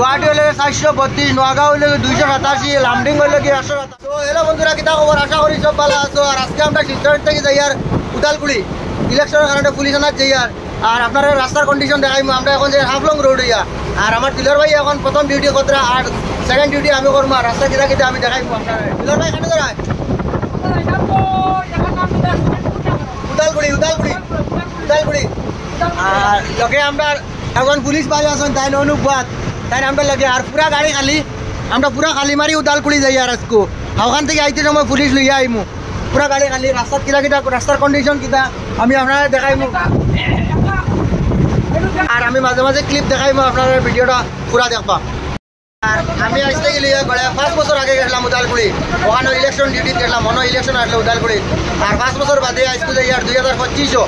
গুয়াহাটি হলে 432, নোয়াগাঁও হলে 287, লামডিং হলে 127। তো হ্যালো বন্ধুরা, কিতা খবর? আশা করি সব ভালো আছো। আর আজকে আমরা শিলচর থেকে যাই আর উদালগুড়ি ইলেকশনের কারণে পুলিশ আনার যাই আর আপনারা রাস্তার কন্ডিশন দেখাই। আমরা এখন যে হাফলং রোড হইয়া আর আমার দিলর ভাই এখন প্রথম ডিউটি কতরা আর সেকেন্ড ডিউটি আমি করবো। আর রাস্তা কিতা কিতা আমি দেখাই আপনার দিলর ভাই কেন দাঁড়ায় উদালগুড়ি উদালগুড়ি উদালগুড়ি। আর লগে আমরা এখন পুলিশ পাই আসেন তাই অনুবাদ তাই আমরা লগে আর পুরা গাড়ি খালি আমরা পুরা খালি মারি উদালগুড়ি যাই আর আজকে ওখান থেকে আইতে সময় পুলিশ লইয়া আইমু পুরা গাড়ি খালি। রাস্তার কিতা কিতা রাস্তার কন্ডিশন কিতা আমি আপনারা দেখাইমু আর আমি মাঝে মাঝে ক্লিপ দেখাইমু আপনারা ভিডিওটা পুরা দেখবা। আর আমি আসতে গেলি 5 বছর আগে গেছিলাম উদালগুড়ি, ওখানে ইলেকশন ডিউটি গেলাম, মনে ইলেকশন আসলো উদালগুড়ি। আর 5 বছর বাদে আজকে যাই আর 2025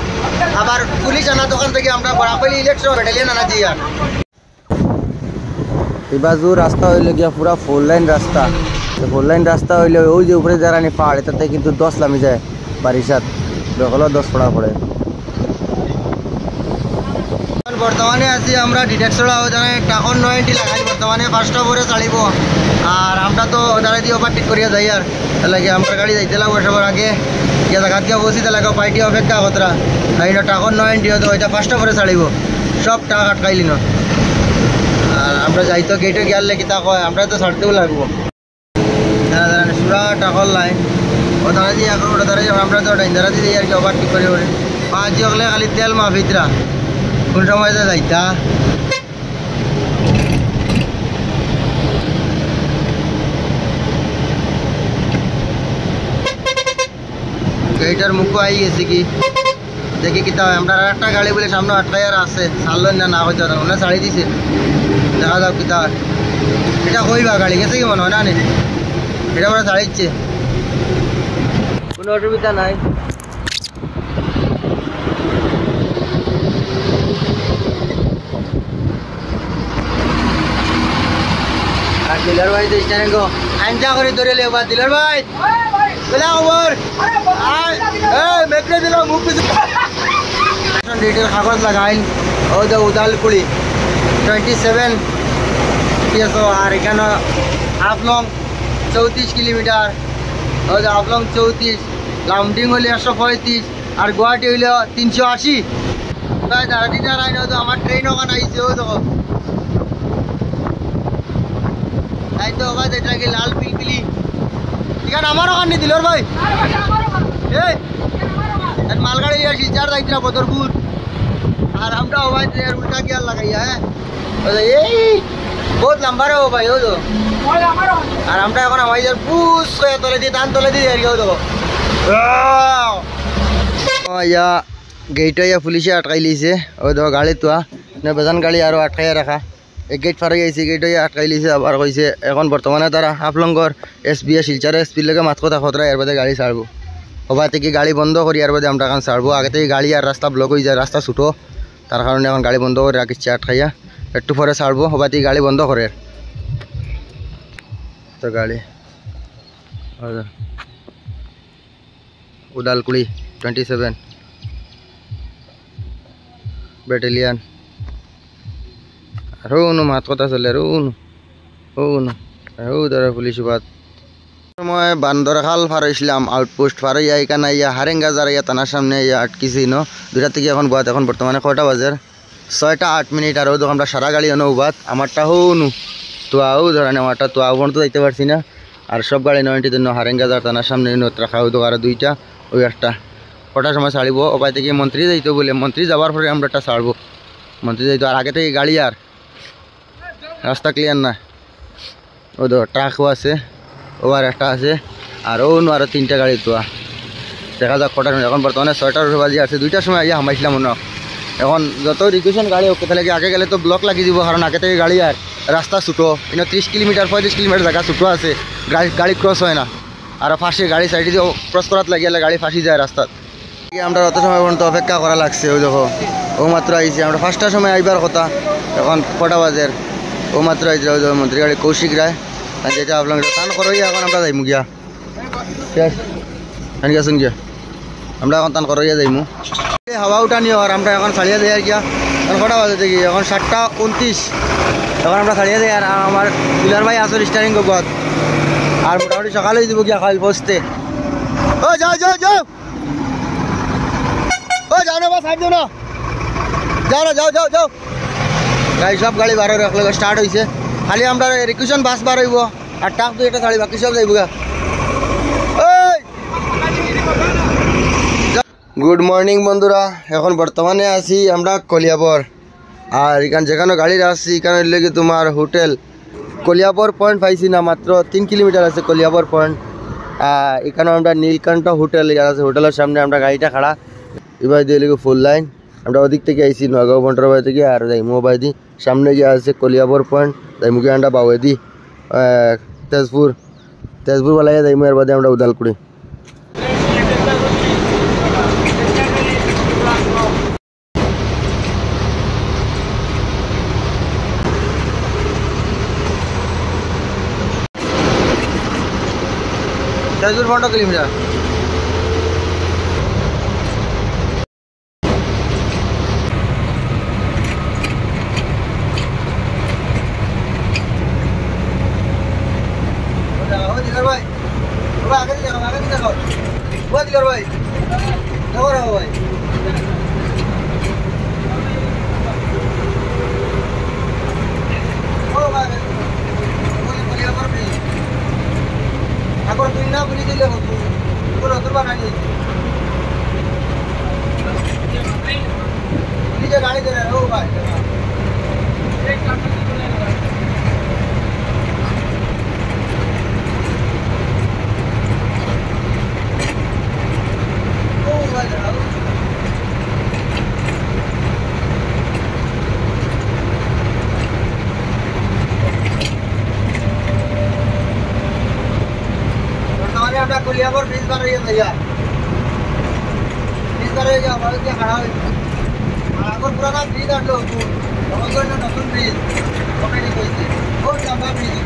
আবার পুলিশ আনা দোকান থেকে আমরা বরাকলি ইলেকশন ব্যাটালিয়ন আনা যাই। আর এবাজু রাস্তা হইলে গিয়া পুরা 4 লাইন রাস্তা। 4 লাইন রাস্তা হইলে ওই যে উপরে যারা পাহাড় এটাতে কিন্তু 10 লামি যায় বারিশাত বেকল 10 পড়ে। বর্তমানে আছি আমরা ডিটেক্সরা টাকন 90 লাগাই বর্তমানে 5টা পরে চালিব। আর আমরা তো ওদারে দিয়ে ওভারটেক করিয়া যাই আর লাগে আমরা গাড়ি যাইতে লাগবো সবার আগে গিয়ে জায়গাত গিয়ে বসিতে লাগো পাইটি অপেক্ষা কতরা এটা টাকন 90 হতো ওইটা 5টা পরে চালিব সব টাকা আটকাইলি না। আর আমরা যাইতো গেটে গিয়ালে কিতা কয় আমরা তো ছাড়তেও লাগবো সুরা টাকর লাইন ও দাঁড়া দিয়ে এখন ওটা দাঁড়াই আমরা তো ডাইন্দারা দিয়ে আর কি ওভারটেক করি 5 হলে খালি তেল মাফিতরা কোন সময় যাইতা এইটার মুখ আই গেছে কি দেখি কিতা হয়। আমরা একটা গাড়ি বলে সামনে আটকাইয়ার আছে ছাড়লেন না হয়তো ওনা ছাড়ি দিছে দেখা যাও কিতা এটা কইবা গাড়ি গেছে কি মনে হয় না নে এটা আমরা ছাড়িচ্ছে কোনো অসুবিধা নাই। দিলর ভাই তো স্ট্যান্ড গো আঞ্জা করে ধরে লে বাদ দিলর ভাই বলা খবর এই মেট্রো দিল মুখ পিছে ডিটেল কাগজ লাগাইল ও যে উদালগুড়ি 27 পিএসও। আর এখানে হাফলং 34 কিলোমিটার ও যে হাফলং 34, লামডিং হইলে 135 আর গুয়াহাটি হইলে 380। ভাই দাঁড়াটি দাঁড়াই না তো আমার ট্রেন ওখানে আইছে ও দেখো তাই তো আবার এটা কি লাল পিলপিলি এখানে আমার ওখানে দিলর ভাই এই মালগাড়ি শিলচার যাইছিলাম বদরপুর আর আমরা ভাই উল্টা গিয়ার লাগাইয়া হ্যাঁ এই বহুত লম্বা রে ও ভাই ও তো আর আমরা এখন আমাদের পুষ করে তলে দিয়ে টান তলে দিয়ে আর কি দেখো ইয়া গেটে ইয়া পুলিশে আটকাই লিছে ও দেখো গাড়ি তোয়া না বেজান গাড়ি আরো আটকাইয়া রাখা এক গেট ফারাই আইছে গেটে আটকাই লিছে আবার কইছে এখন বর্তমানে তারা হাফলংগর এসবি শিলচার এসপির লগে মাত কথা খতরা এর বাদে গাড়ি ছাড়বো হবা থেকে গাড়ি বন্ধ করি এর বাদে আমরা এখন ছাড়বো। আগে থেকে গাড়ি আর রাস্তা ব্লক হয়ে যায় রাস্তা ছুটো তার কারণে এখন গাড়ি বন্ধ করে রাখিচ্ছে আটকাইয়া একটু পরে ছাড়বো হবা থেকে গাড়ি বন্ধ করে তো গাড়ি উদালগুড়ি 27 ব্যাটালিয়ান আর নো মাত কথা চলে আর ও ধরে পুলিশ বাদ সময় বান্দরখাল ফারাইছিলাম আউটপোস্ট ফারাইয়া এখানে ইয়া হারেঙ্গা যারা ইয়া থানার সামনে ইয়া আটকিছি ন 2টা থেকে এখন বাদ এখন বর্তমানে 6টা বাজার 6টা 8 মিনিট আর ও আমরা সারা গাড়ি এনো বাদ আমারটা হনু তো আও ধরেন আমারটা তো আও পর্যন্ত যাইতে পারছি না। আর সব গাড়ি 90 দিন হারেঙ্গা যারা থানার সামনে নত রাখা হতো আর 2টা ওই একটা 6টার সময় ছাড়িব ওপাই থেকে মন্ত্রী যাইতো বলে মন্ত্রী যাওয়ার পরে আমরা একটা ছাড়বো মন্ত্রী যাইতো। আর আগে থেকে গাড়ি আর রাস্তা ক্লিয়ার না ও তো ট্রাকও আছে ওভার একটা আছে আর ও আরও 3টা গাড়ি তো দেখা যাক কটার এখন বর্তমানে 6টার বাজে আছে 2টার সময় আগে হামাইছিলাম মনে এখন যত রিকুয়েশন গাড়ি হোক তাহলে আগে গেলে তো ব্লক লাগিয়ে দিব কারণ আগে থেকে গাড়ি আর রাস্তা ছুটো এনে 30 কিলোমিটার 35 কিলোমিটার জায়গা ছুটো আছে গাড়ি ক্রস হয় না আর ফাঁসে গাড়ি সাইডে দিয়ে ক্রস করাত লাগিয়ে গাড়ি ফাঁসি যায় রাস্তাত আমরা অত সময় পর্যন্ত অপেক্ষা করা লাগছে ওই দেখো ও মাত্র আইছে আমরা 5টার সময় আইবার কথা এখন 6টা বাজের ও মাত্র আইছে ওই মন্ত্রী গাড়ি কৌশিক রায় যেটা আপনার টান করো এখন আমরা যাইমু গিয়া গিয়া আমরা এখন টান করো যাইমু হাওয়া উঠানি আর আমরা এখন ছাড়িয়ে যাই আর গিয়া এখন কটা বাজে দেখি এখন 7:29। এখন আমরা ছাড়িয়ে যাই আর আমার পিলার ভাই আসল স্টারিং গোবত আর মোটামুটি সকালে দিব গিয়া খাইল বসতে। ও যাও যাও যাও, ও যাও না বা সাইড দিও না, যাও না, যাও যাও যাও। গাড়ি সব গাড়ি বার রাখলে স্টার্ট হয়েছে, খালি আমরা রিকুশন বাস বার হইব আর টাক দুই একটা ছাড়ি বাকি সব যাইব গা। গুড মর্নিং বন্ধুরা, এখন বর্তমানে আছি আমরা কলিয়াবর আর এখানে যেখানে গাড়ির আসছি এখানে লেগে তোমার হোটেল কলিয়াবর পয়েন্ট পাইছি না, মাত্র 3 কিলোমিটার আছে কলিয়াবর পয়েন্ট। এখানে আমরা নীলকণ্ঠ হোটেল আছে, হোটেলের সামনে আমরা গাড়িটা খাড়া। এবার দিয়ে লেগে ফুল লাইন আমরা ওদিক থেকে আইসি নগাঁও বন্টরবাই থেকে আর যাই মোবাইদি সামনে গিয়ে আছে কলিয়াবর পয়েন্ট, তাই মুখে আন্ডা বাউদি তেজপুর বালাই যাই এর বাদে আমরা উদালকুড়ি। তেজপুর 15 কিলোমিটার। गाड़ी दे रहे हो भाई আমরা কলিয়াবর ব্রিজ বার হয়ে যাই, ব্রিজ বার হয়ে যাও ভালো দিয়ে খাড়া হয়ে আগর পুরানা ব্রিজ আনলো নতুন ব্রিজ ওখানে কইছে ও লম্বা ব্রিজ।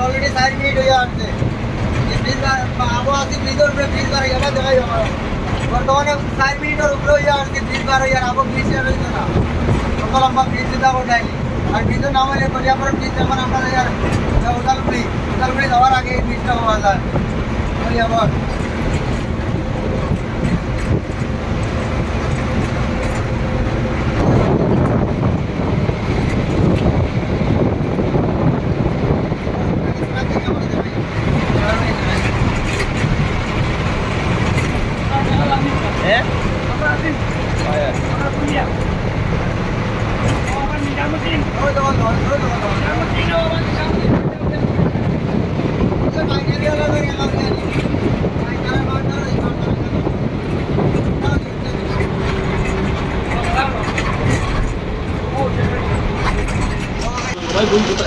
অলরেডি 4 মিনিট হয়ে আসছে ব্রিজের উপরে ব্রিজ বার হয়ে যাবে দেখাই আমার বর্তমানে 4 মিনিটের উপরে হয়ে আসছে ব্রিজ বার হয়ে আবো ব্রিজ হয়েছে না কত লম্বা ব্রিজ দিতে ওঠাইনি আর ব্রিজের নাম হলে কলিয়াবর ব্রিজ। এখন আমরা উদালগুড়ি যাওয়ার আগে এই ব্রিজটা পাওয়া যায় কলিয়াবর।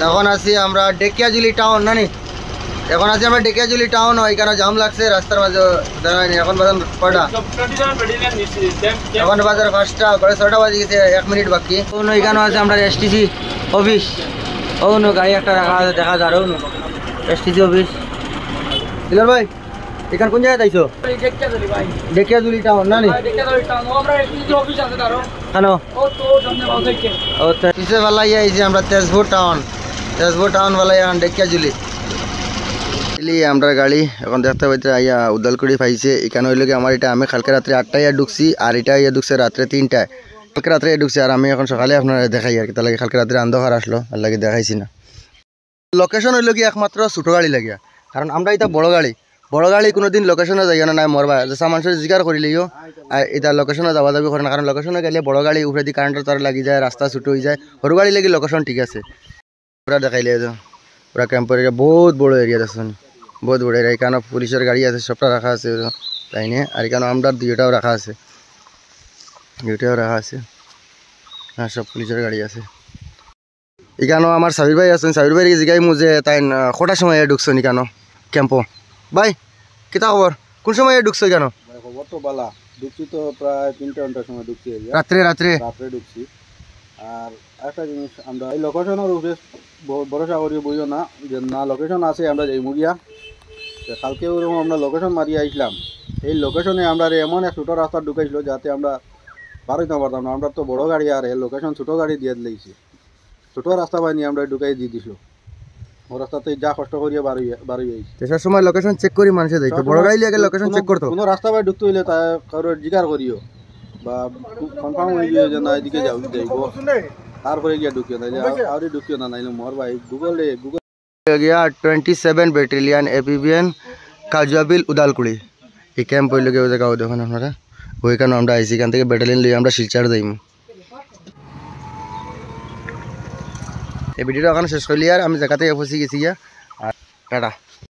এখন আছি আমরা ডেকিয়াজুলি টাউন নানি, এখন আছি আমরা ডেকিয়াজুলি টাউন। এখানে জাম লাগছে রাস্তার মাঝে দাঁড়ায়নি। এখন বাজার কটা? এখন বাজার 5টা, 6টা বাজে গেছে, 1 মিনিট বাকি। এখানে আছে আমরা এসটিসি অফিস। ও নো গাড়ি একটা রাখা আছে দেখা যায়, ও নো এসটিসি অফিস। দিলার ভাই এখানে কোন জায়গায় আইছো? ডেকিয়াজুলি টাউন নানি কেন ও কিসে ভালো আইছি আমরা তেজপুর টাউন ভালো এখন ডেকিয়াজুলি আমরা গাড়ি এখন দেখতে পাইতে আইয়া উদালকুড়ি পাইছে। এখানে হইল কি আমার এটা আমি কালকে রাত্রে 8টায় ঢুকছি আর এটা ইয়া ঢুকছে রাত্রে 3টায়। কালকে রাত্রে ঢুকছি আর আমি এখন সকালে আপনারা দেখাই আর কি, তার লাগে কালকে রাত্রে অন্ধকার আসলো আর লাগে দেখাইছি না। লোকেশন হইল কি একমাত্র ছোটো গাড়ি লাগিয়া, কারণ আমরা এটা বড় গাড়ি বড় গাড়ি কোনোদিন লোকেশনে যাই না নাই মরবা যেসা মানুষের জিকার করিলেও আর এটা লোকেশনে যাওয়া যাবি করে না, কারণ লোকেশনে গেলে বড় গাড়ি উপরে দিয়ে কারেন্টের তার লাগি যায়, রাস্তা ছুটো হয়ে যায়। সরু গাড়ি লাগি লোকেশন ঠিক আছে। পুরা দেখাইলে পুরা ক্যাম্পের এরিয়া বহুত বড় এরিয়া দেখুন, বহুত বড় এরিয়া। এখানে পুলিশের গাড়ি আছে, সবটা রাখা আছে তাই নিয়ে। আর এখানে আমরা দুইটাও রাখা আছে, দুইটাও রাখা আছে। হ্যাঁ, সব পুলিশের গাড়ি আছে। এখানেও আমার সাবির ভাই আছেন, সাবির ভাই জিগাই মুঝে তাই কটার সময় ঢুকছো এখানো ক্যাম্পো? ভাই কিতা খবর, কোন সময় ঢুকছো কেন? খবর তো বালা, ঢুকছি তো প্রায় 3 ঘন্টার সময় ঢুকছি, রাত্রে রাত্রে ঢুকছি। আর একটা জিনিস, আমরা এই লোকেশনের উপরে ভরসা করি বুঝো না যে না লোকেশন আছে আমরা যাই মুগিয়া। কালকে ওরকম আমরা লোকেশন মারিয়ে আসলাম, এই লোকেশনে আমরা এমন এক ছোটো রাস্তা ঢুকাইছিল যাতে আমরা বাড়িতে পারতাম না। আমরা তো বড় গাড়ি আর এই লোকেশন ছোটো গাড়ি দিয়ে দিয়েছি, ছোটো রাস্তা বানিয়ে আমরা ঢুকাই দিয়ে দিছিল। ও রাস্তাতে যা কষ্ট করিয়ে বাড়ি আইছি। তেসার সময় লোকেশন চেক করি মানুষে যাইতো, বড় গাড়ি লাগে লোকেশন চেক করতো। কোনো রাস্তা বাই ঢুকতে হইলে তা কারোর জিজ্ঞাসা করিও বা কনফার্ম হয়ে গিয়ে যে না এদিকে যাইব, তারপরে গিয়ে ঢুকিও, নাইলে আরই ঢুকিও না, নাইলে মর ভাই। গুগল গিয়া 27 ব্যাটালিয়ন এপিবিএন কাজুয়াবিল উদালকুড়ি এই ক্যাম্প হইল গিয়ে ওই জায়গা দেখুন আপনারা। ওইখানে আমরা আইসি, এখান থেকে ব্যাটালিয়ন লই আমরা শিলচার যাইম। এই ভিডিওটা ওখানে শেষ করলি আর আমি জায়গা থেকে ফসি গেছি গিয়া। আর টাটা।